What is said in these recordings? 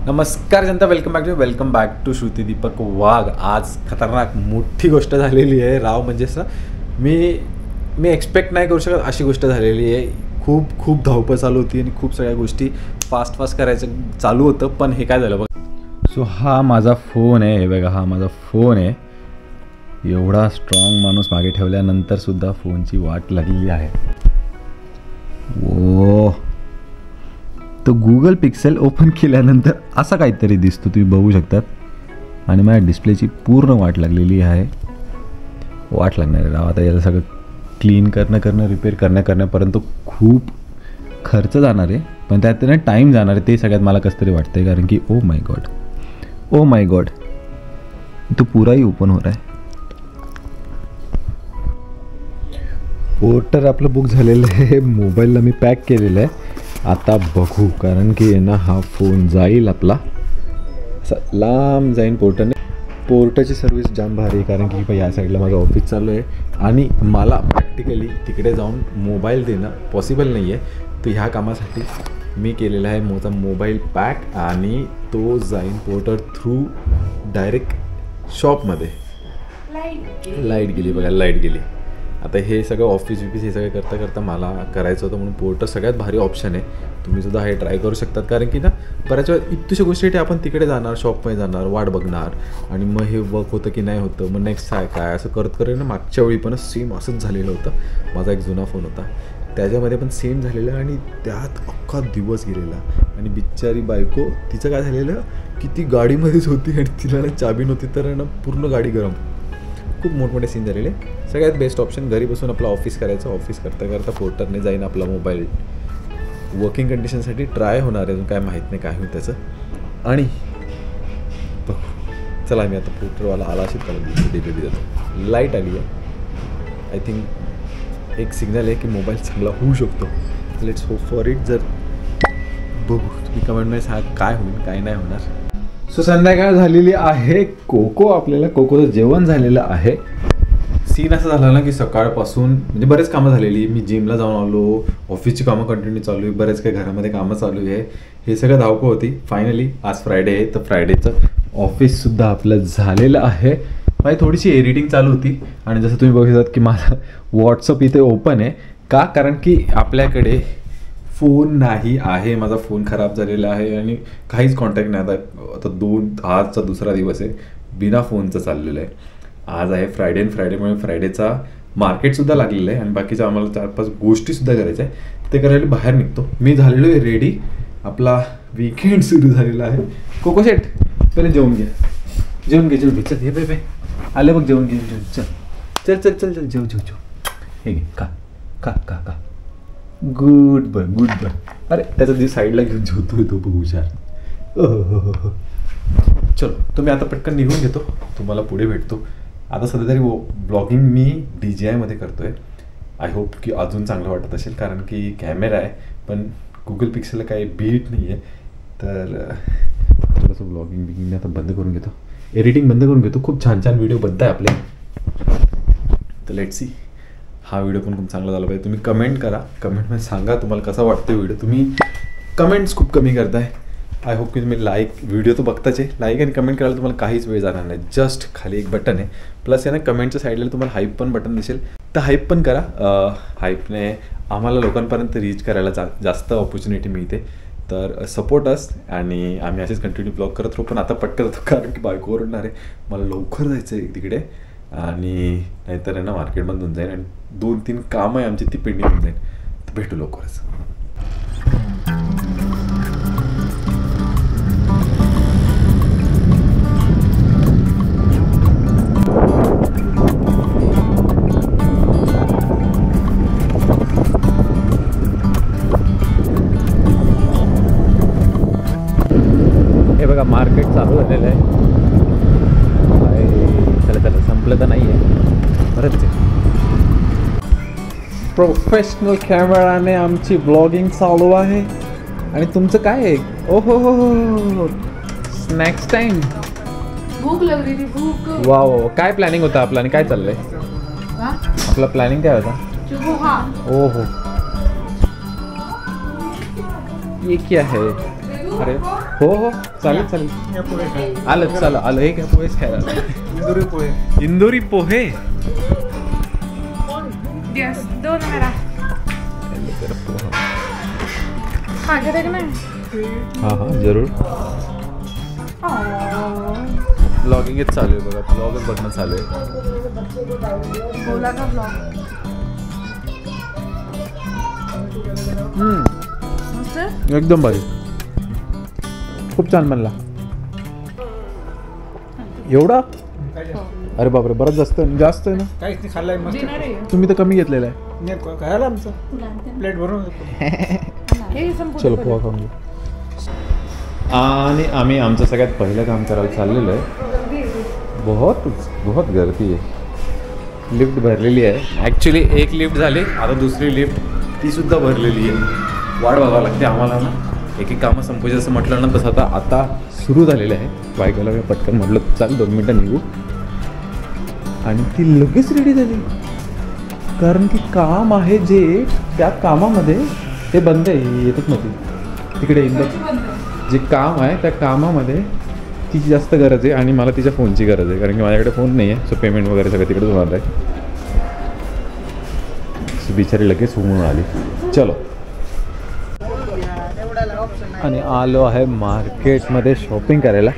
नमस्कार जनता, welcome back to Shruti Deepak Wagh. आज खतरनाक मोठी गोष्ट झालेली आहे राव. म्हणजे असं मी एक्सपेक्ट नाही करू शकत अशी गोष्ट झालेली आहे. खूप धावपळ चालू होती आणि खूप सगळ्या गोष्टी फास्ट करायचं चालू होतं. पण हे काय झालं बघ. सो हा माझा फोन आहे, हे बघा, हा माझा फोन आहे. एवढा स्ट्रॉंग माणूस मागे ठेवल्यानंतर सुद्धा फोनची वाट लागलेली आहे. ओ तो गुगल पिक्सेल ओपन केल्यानंतर असा काहीतरी दिसतो, तुम्ही बघू शकतात. आणि माझ्या डिस्प्लेची पूर्ण वाट लागलेली आहे. वाट लागणार आहे राव. आता याला सगळं क्लीन करणं रिपेअर करण्यापर्यंत खूप खर्च जाणार आहे. पण त्यात ना टाईम जाणार आहे. ते सगळ्यात मला कसं तरी वाटतं आहे. कारण की ओ माय गॉड तो पुराही ओपन हो रहा है. पोर्टर आपलं बुक झालेलं आहे. मोबाईलला मी पॅक केलेलं आहे. आता बघू, कारण की ना हा फोन जाईल आपला असा लांब जाईन पोर्टरने. पोर्टरची सर्विस जाम भारी आहे. कारण की या साईडला माझं ऑफिस चालू आहे आणि मला प्रॅक्टिकली तिकडे जाऊन मोबाईल देणं पॉसिबल नाही आहे. तर ह्या कामासाठी मी केलेला आहे माझा मोबाईल पॅक आणि तो जाईन पोर्टर थ्रू डायरेक्ट शॉपमध्ये. लाईट गेली बघा, लाईट गेली. आता हे सगळं ऑफिस हे सगळं करता मला करायचं होतं, म्हणून पोर्टर सगळ्यात भारी ऑप्शन आहे. तुम्ही सुद्धा हे ट्राय करू शकतात. कारण की ना बऱ्याच वेळा इतक्याशा गोष्टीसाठी आपण तिकडे जाणार, शॉपमध्ये जाणार, वाट बघणार आणि मग हे वर्क होतं की नाही होतं, मग नेक्स्ट काय असं करत ना. मागच्या वेळी पण सेम असंच झालेलं होतं. माझा एक जुना फोन होता, त्याच्यामध्ये पण सेम झालेलं आणि त्यात अख्खा दिवस गेलेला. आणि बिचारी बायको, तिचं काय झालेलं की ती गाडीमध्येच होती आणि तिला ना चाबी नव्हती, तर ना पूर्ण गाडी गरम. खूप मोठमोठे सीन झालेले. सगळ्यात बेस्ट ऑप्शन घरी बसून आपलं ऑफिस करायचं. ऑफिस करता पोर्टरने जाईन आपला मोबाईल वर्किंग कंडिशनसाठी ट्राय होणार आहे. अजून काय माहीत नाही काय होईल त्याचं. आणि चला, मी आता पोर्टरवाला आला असेल त्याला डिलिव्हरी देतो. लाईट आली आहे. आय थिंक एक सिग्नल आहे की मोबाईल चांगला होऊ शकतो. Let's hope for it. जर बघू, तुम्ही कमेंटमध्ये सांगा काय होईल काय नाही होणार. सो संध्याकाळ झालेली आहे. आपल्याला कोकोचं जेवण झालेलं आहे. सीन असं झालं ना की सकाळपासून म्हणजे बरेच कामं झालेली. मी जिमला जाऊन आलो, ऑफिसची कामं कंटिन्यू चालू आहे, बरेच काही घरामध्ये कामं चालू आहे. हे सगळं धावपळ होती. फायनली आज फ्रायडे आहे, तर फ्रायडेचं ऑफिससुद्धा आपलं झालेलं आहे. माझी थोडीशी एडिटिंग चालू होती आणि जसं तुम्ही बघू शकता की माझा व्हॉट्सअप इथे ओपन आहे. का? कारण की आपल्याकडे फोन नाही आहे. माझा फोन खराब झालेला आहे आणि काहीच कॉन्टॅक्ट नाही. आता आजचा दुसरा दिवस आहे, बिना फोनचं चाललेलं आहे. आज आहे फ्रायडे आणि फ्रायडेमुळे फ्रायडेचा मार्केटसुद्धा लागलेलं आहे आणि बाकीच्या आम्हाला 4-5 गोष्टीसुद्धा करायच्या आहे. ते करायला बाहेर निघतो. मी झालेलो आहे रेडी. आपला वीकेंड सुरू झालेला आहे. कोको शेट, पहिले जेवून घे. चल हे बाय आले बघ. जेवून घे. चल जेव. हे घे, का गुड बॉय. अरे त्याचा दिवस साईडला घेऊन जेवतोय तो, बघ हुशार. चलो, तुम्ही आता पटकन निघून घेतो. तुम्हाला पुढे भेटतो. आता सध्या तरी ब्लॉगिंग मी DJI करतोय. आय होप की अजून चांगलं वाटत असेल, कारण की कॅमेरा आहे पण गुगल पिक्सेलला काही बीट नाही आहे. तर थोडंसं ब्लॉगिंग आता बंद करून घेतो, एडिटिंग बंद करून घेतो. खूप छान व्हिडिओ बनत आहे आपले. तर लेट्स सी, हा व्हिडिओ पण खूप चांगला झाला पाहिजे. तुम्ही कमेंट करा, कमेंटमध्ये सांगा तुम्हाला कसा वाटतो व्हिडिओ. तुम्ही कमेंट्स खूप कमी करताय. आय होप की तुम्ही व्हिडिओ तो बघताच आहे. लाईक आणि कमेंट करायला तुम्हाला काहीच वेळ जाणार नाही. जस्ट खाली एक बटन आहे, प्लस आहे ना कमेंटच्या साईडला तुम्हाला हाईप पण बटन दिसेल, तर हाईप पण करा. हाईपने आम्हाला लोकांपर्यंत रीच करायला जास्त ऑपॉर्च्युनिटी मिळते. तर सपोर्ट अस आणि आम्ही असेच कंटिन्यू ब्लॉग करत राहू. पण आता पटकन जातो कारण की बायको ओरडणार आहे. मला लवकर जायचं आहे तिकडे आणि नाहीतर आहे ना मार्केट बंद होऊन जाईल आणि 2-3 कामं आहे आमची, ती पेंडिंग होऊन जाईल. तर भेटू लवकरच. हे बघा, मार्केट चालू झालेलं आहे. चला संपलं तर नाही आहे, बरंच आहे. प्रोफेशनल कॅमेराने आमची ब्लॉगिंग चालू आहे. आणि तुमचं काय आहे? ओहो, स्नॅक्स टाइम. भूक लागली ती भूक. वाव, काय प्लॅनिंग होतं आपलं आणि काय चाललंय? आपलं प्लॅनिंग काय होता? ओहो, ये क्या है? अरे हो हो चालेल चालेल आलं चला आलं हे काय पोहेच खायला इंदोरी पोहे. इंदोरी पोहे यस दो ना मेरा आगे देखना हाँ हाँ जरूर. ब्लॉगिंगच चालू आहे बघा. ब्लॉगच बघणं चालू आहे. बोला का ब्लॉग मस्त एकदम भारी. खूप छान बनला. एवढा अरे बापरे बरंच जास्त जास्त आहे ना. काहीच नाही खाल्लाय मस्त. डिनर आहे तुम्ही तर कमी घेतलेला आहे. नाही खायला आमचं प्लेट भरून हे संपूर्ण चलो पोहा खाऊन घेऊ. आणि आम्ही आमचं सगळ्यात पहिलं काम करायला चाललेलं आहे. बहुत गर्दी आहे. लिफ्ट भरलेली आहे. ॲक्च्युली एक लिफ्ट झाली आता दुसरी लिफ्ट तीसुद्धा भरलेली आहे. वाट बघावं लागते आम्हाला ना. एक एक कामं संपूचे असं म्हटलं ना तसं आता सुरू झालेलं आहे. बायकोला मी पटकन म्हटलं चाल 2 मिनटं निघू आणि ती लगेच रेडी झाली. कारण की काम आहे जे त्या कामामध्ये ते बंद आहे. येतच नव्हती तिकडे इंदोर जे काम आहे त्या कामामध्ये तिची जास्त गरज आहे आणि मला तिच्या फोनची गरज आहे. कारण की माझ्याकडे फोन नाही आहे. सो पेमेंट वगैरे सगळं तिकडेच होणार आहे. सो बिचारी लगेच होऊन आली. चलो आणि आलो आहे मार्केटमध्ये शॉपिंग करायला.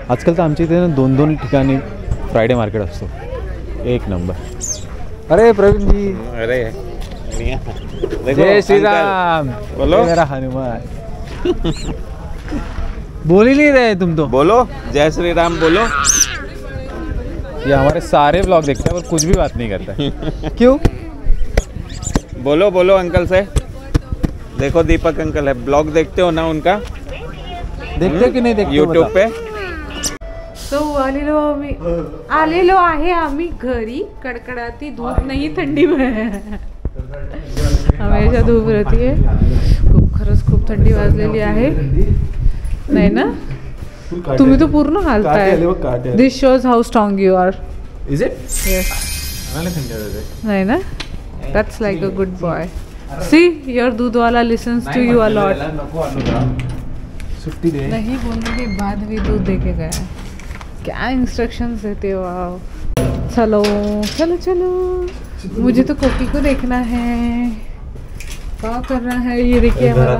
आजकाल तर आमच्या इथे ना 2-2 ठिकाणी फ्रायडे मार्केट असतो. एक नंबर. अरे प्रवीण जी अरे जय श्री राम. बोलो मेरा हनुमान बोल ही नहीं रहे तुम तो. बोलो जय श्री राम बोलो. ये हमारे सारे ब्लॉग देखते हैं पर कुछ भी बात नहीं करता. क्यों? बोलो बोलो अंकल से. देखो दीपक अंकल है. ब्लॉग देखते हो ना उनका देखते की नहीं देखते यूट्यूब पे. तो आलेलो आहे आम्ही घरी. कडकडाती धूप नाही थंडी हमेशा धूप रहती है. खरंच खूप थंडी वाजलेली आहे नाही ना. तुम्ही तो पूर्ण हालताय. This shows how strong you are. Is it? Yes नाही ना. That's like a good boy. See your दूध वाला listens to you a lot. छुट्टी दे. नहीं बोलने के बाद भी दूध दे के गया. क्या इंस्ट्रक्शंस देते हो आप. चलो चलो चलो मुझे तो कोकी को देखना है. क्या कर रहा है ये देखिए हमारा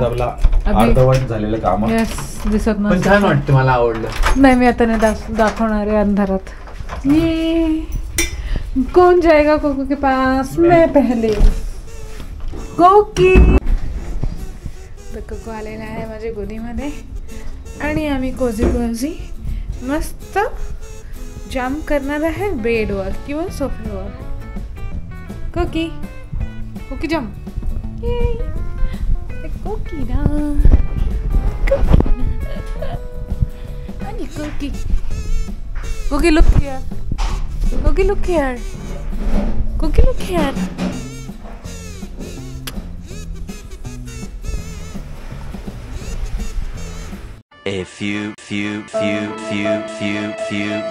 अर्धवट झालेलं काम. यस दिसत पण छान वाटतं. मला आवडलं. नाही मी आता नाही दाखवणार आहे अंधारात. ये कौन जाएगा कोको के पास. मैं पहले कोकी. तर कोको आलेला आहे माझ्या गोदीमध्ये आणि आम्ही कोझी मस्त जाम करणार आहे बेडवर किंवा सोफ्यावर. कोकी कोकी जाम. कोकी ना आणि कोकी कोकी लुक हियर. कोकी लुक हियर. कोकी look here. A few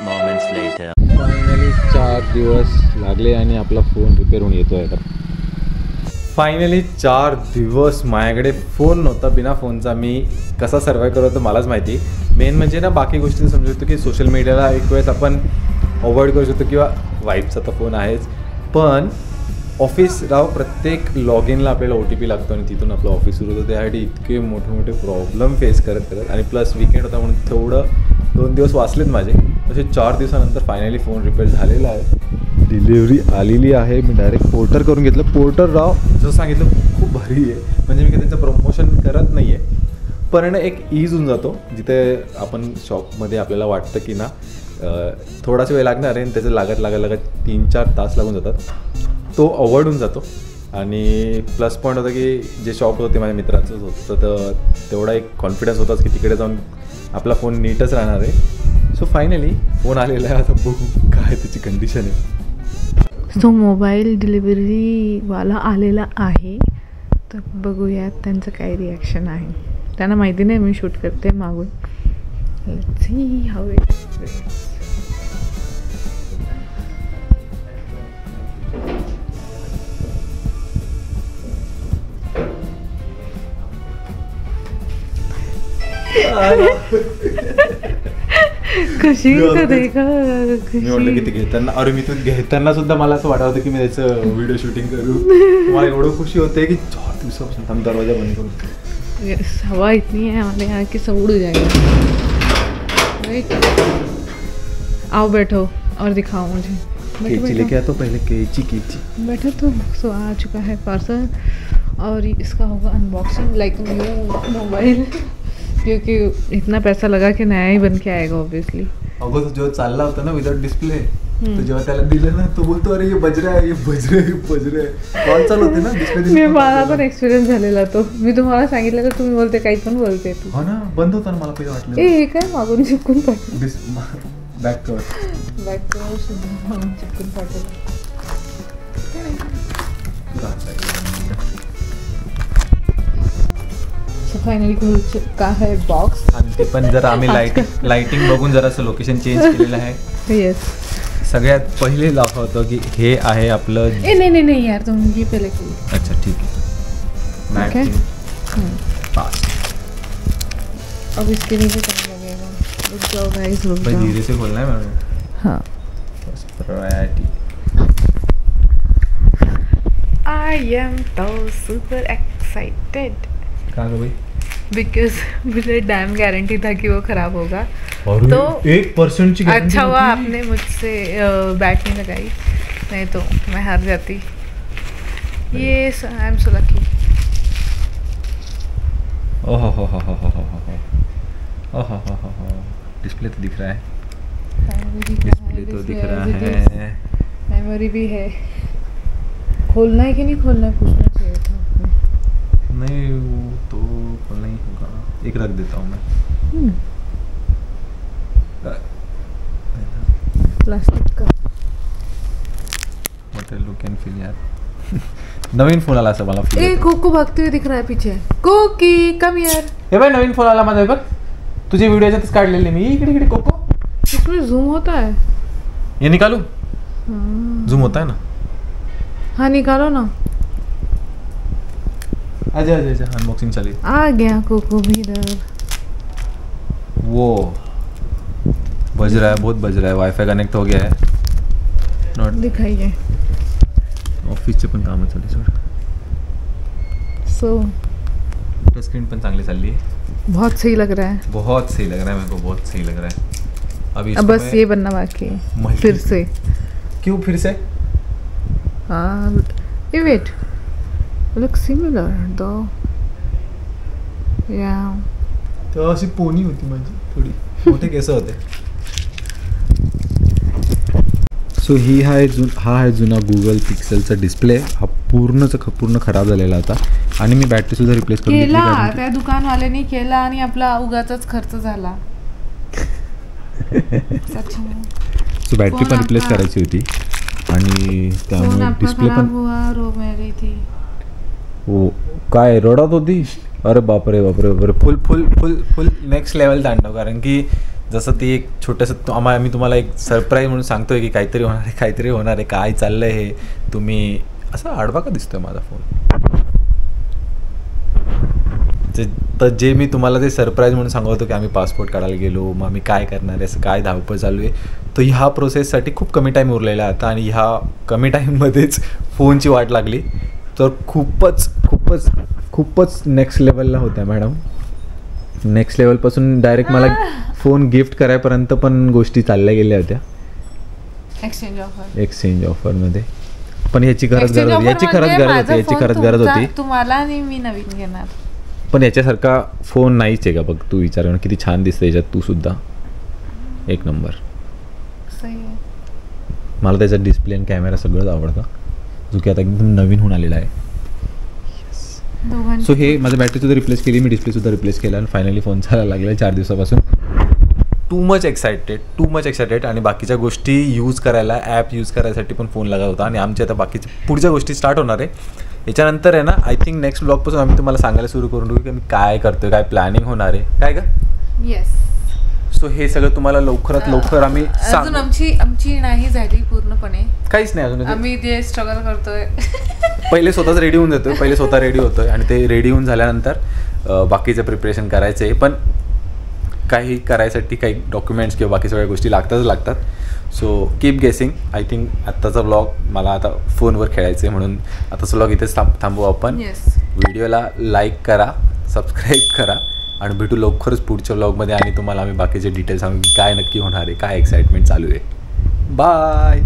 moments later. Finally 4 दिवस लागले आणि आपला फोन रिपेअर होऊन येतोय. आता फायनली 4 दिवस माझ्याकडे फोन नव्हता. बिना फोनचा मी कसा सर्वाईव्ह करत होतो मलाच माहिती. मेन म्हणजे ना बाकी गोष्टी समजू शकतो की सोशल मीडियाला एक वेळेस आपण अवॉइड करू शकतो किंवा वाईफचा तर फोन आहेच. पण ऑफिस राव प्रत्येक लॉग इनला आपल्याला OTP लागतो आणि तिथून आपलं ऑफिस सुरू होतं. त्यासाठी इतके मोठे मोठे प्रॉब्लेम फेस करत आणि प्लस विकेंड होता म्हणून तेवढं 2 दिवस वाचलेत माझे. तसे 4 दिवसानंतर फायनली फोन रिपेअर झालेला आहे. डिलिव्हरी आलेली आहे. मी डायरेक्ट पोर्टर करून घेतलं. पोर्टर राव जसं सांगितलं खूप भारी आहे. म्हणजे मी काही त्यांचं प्रमोशन करत नाही आहे पण एक ईज होऊन जातो. जिथे आपण शॉपमध्ये आपल्याला वाटतं की ना थोडासा वेळ लागणार आहे आणि त्याचं लागत 3-4 तास लागून जातात. तो अवॉइड होऊन जातो. आणि प्लस पॉईंट होता की जे शॉप होतं ते माझ्या मित्राचंच होतं तर तेवढा एक कॉन्फिडन्स होताच की तिकडे जाऊन आपला फोन नीटच राहणार आहे. सो फायनली फोन आलेला आहे. आता बघू काय त्याची कंडिशन आहे. सो मोबाईल डिलिव्हरीवाला आलेला आहे तर बघूयात त्यांचं काय रिॲक्शन आहे. त्यांना माहिती नाही मी शूट करते मागून. Let's see how it is. कशी का देखा मी म्हटलं की ते घेताना, अरे मी तो घेताना सुद्धा मला असं वाटत होतं की मी त्याचं व्हिडिओ शूटिंग करू. मला एवढं खुशी होते की 4 दिवसापासून हम दरवाजा बंद करू. हवा इतनी है हमारे यहाँ की सब उड़ जाएगा. आओ बैठो और दिखाओ मुझे. कैची लेके आता पहले, कैची. बैठो तो. सो आ चुका है पार्सल और इसका होगा अनबॉक्सिंग लाइक न्यू मोबाइल, क्योंकि इतना पैसा लगा कि नया ही बन के आएगा ऑब्वियसली. अगो जो चालला होता ना विदाउट डिस्प्ले, तो जेव्हा त्याला दिलं ना तो बोलतो अरे ये बज रहा है, ये बज रहा है, बज रहा है. कॉल चालू होते ना डिस्प्ले. मला पण एक्सपिरियन्स झालेला तो. मी तुम्हाला सांगितलं तर तुम्ही बोलते काही पण बोलते तू. हो ना, बंद होता ना, मला पहिले वाटलं हे काय मागून चिपकून पाठवलं. Back cover. चिपकून पाठवलं. फायनली खुल चुका है बॉक्स. आणि ते पण जरा आम्ही लाइटिंग बघून जरासं लोकेशन चेंज केलेलं आहे. येस. सगळ्यात पहिले दाखवतो की हे आहे आपलं. नहीं यार तुम ये पहले खोलो. अच्छा ठीक है. Okay. पास. अब इसके नीचे क्या लगेगा? रुक जाओ गाइस, रुक भाई जाओ. धीरे से खोलना है मैडम. हाँ. I am so super excited कहाँ गए भाई? because मुझे डैम गारंटी था कि वो खराब होगा. तो 1% की अच्छा हुआ आपने मुझसे बैट नहीं लगाई, नहीं तो मैं हार जाती. ये आई एम सो लकी. ओह हो डिस्प्ले तो दिख रहा है. डिस्प्ले तो दिख रहा है. मेमोरी भी है. खोलना है कि नहीं खोलना है पूछना चाहिए था. नहीं वो तो खोलना ही होगा. एक रख देता हूँ मैं. प्लास्टिक का होटल लुक एंड फील यार. नवीन फोन आला असं मला फील. ए कोको भागते हुए दिख रहा है पीछे. कोकी कम यार. हे भाई नवीन फोन आला माझा बघ. तुझे व्हिडिओ याच्यातच काढलेले मी. इकडे कोको. इसमें जूम होता है. ये निकालू. जूम होता है ना. हाँ निकालो ना. आजा अनबॉक्सिंग चली. आ गया कोको भी इधर. वो बज रहा है, बहुत बज रहा है. वाईफाई कनेक्ट हो गया है. नॉट दिखाइए. ऑफिसचे पण कामं चालली सोड. सो टच स्क्रीन पण चांगली चालली है. बहुत सही लग रहा है. बहुत सही लग रहा है मेरे को. बहुत सही लग रहा है. अभी अब बस ये बनना बाकी है फिर से. क्यों फिर से? हाँ ये वेट लुक सिमिलर दो. या तेव्हा अशी पोनी होती माझी थोडी. मोठे केस होते. सो हा आहे जुना गुगल पिक्सेलचा डिस्प्ले. हा पूर्ण खराब झालेला होता आणि मी बॅटरी सुद्धा रिप्लेस करून केला. त्या दुकानवाल्याने केला आणि आपला उगाचाच खर्च झाला. सो बॅटरी पण रिप्लेस करायची होती आणि त्यामुळे डिस्प्ले पण. हो काय रडत होती. अरे बापरे फुल नेक्स्ट लेवल तांडव. कारण की जसं ती एक छोटंसं आम्ही तुम्हाला एक सरप्राईज म्हणून सांगतोय की काहीतरी होणार आहे. काय चाललंय हे. तुम्ही असा आडवा का दिसतोय माझा फोन. तर जे मी तुम्हाला ते सरप्राईज म्हणून सांगत होतो की आम्ही पासपोर्ट काढायला गेलो, मग आम्ही काय करणार आहे, असं काय धावपळ चालू आहे. तर ह्या प्रोसेससाठी खूप कमी टाईम उरलेला होता आणि ह्या कमी टाईममध्येच फोनची वाट लागली. तर खूपच नेक्स्ट लेवलला होत्या मॅडम. नेक्स्ट लेवलपासून डायरेक्ट मला फोन गिफ्ट करायपर्यंत पण गोष्टी चालल्या गेल्या होत्या एक्सचेंज ऑफरमध्ये. पण याची खरंच गरज होती. तुम्हाला आणि मी नवीन घेणार. पण याच्यासारखा फोन नाहीच आहे का. बघ तू विचार किती छान दिसते याच्यात. तू सुद्धा एक नंबर. मला त्याचा डिस्प्ले आणि कॅमेरा सगळंच आवडतं, जो की आता एकदम नवीन होऊन आलेला आहे. सो हे माझं बॅटरी सुद्धा रिप्लेस केली, मी डिस्प्ले सुद्धा रिप्लेस केला आणि फायनली फोन चालायला लागला 4 दिवसापासून. Too much excited. आणि बाकीच्या गोष्टी यूज करायला, ॲप यूज करायसाठी पण फोन लागत होता. आणि आमच्या आता बाकीच्या पुढच्या गोष्टी स्टार्ट होणार आहे. याच्यानंतर आहे ना आय थिंक नेक्स्ट ब्लॉगपासून आम्ही तुम्हाला सांगायला सुरू करून देऊ की आम्ही काय करतोय, काय प्लॅनिंग होणार आहे काय का. येस. सो हे सगळं तुम्हाला लवकरात लवकर आम्ही अजून आमची नाही झाली पूर्णपणे. काहीच नाही अजून. आम्ही जे स्ट्रगल करतोय पहिले स्वतःच रेडी होऊन जातोय. स्वतः रेडी होतोय आणि ते रेडी होऊन झाल्यानंतर बाकीचं प्रिपरेशन करायचं आहे. पण काही करायसाठी काही डॉक्युमेंट्स किंवा बाकी सगळ्या गोष्टी लागतात. सो कीप गेसिंग. आय थिंक आत्ताचा व्लॉग मला आता फोनवर खेळायचं आहे, म्हणून आताचा व्लॉग इथेच थांबवू आपण. व्हिडिओला लाईक करा, सबस्क्राईब करा आणि भेटू लवकरच पुढच्या व्लॉगमध्ये. आणि तुम्हाला आम्ही बाकीचे डिटेल्स सांगू की काय नक्की होणार आहे, काय एक्साइटमेंट चालू आहे. बाय.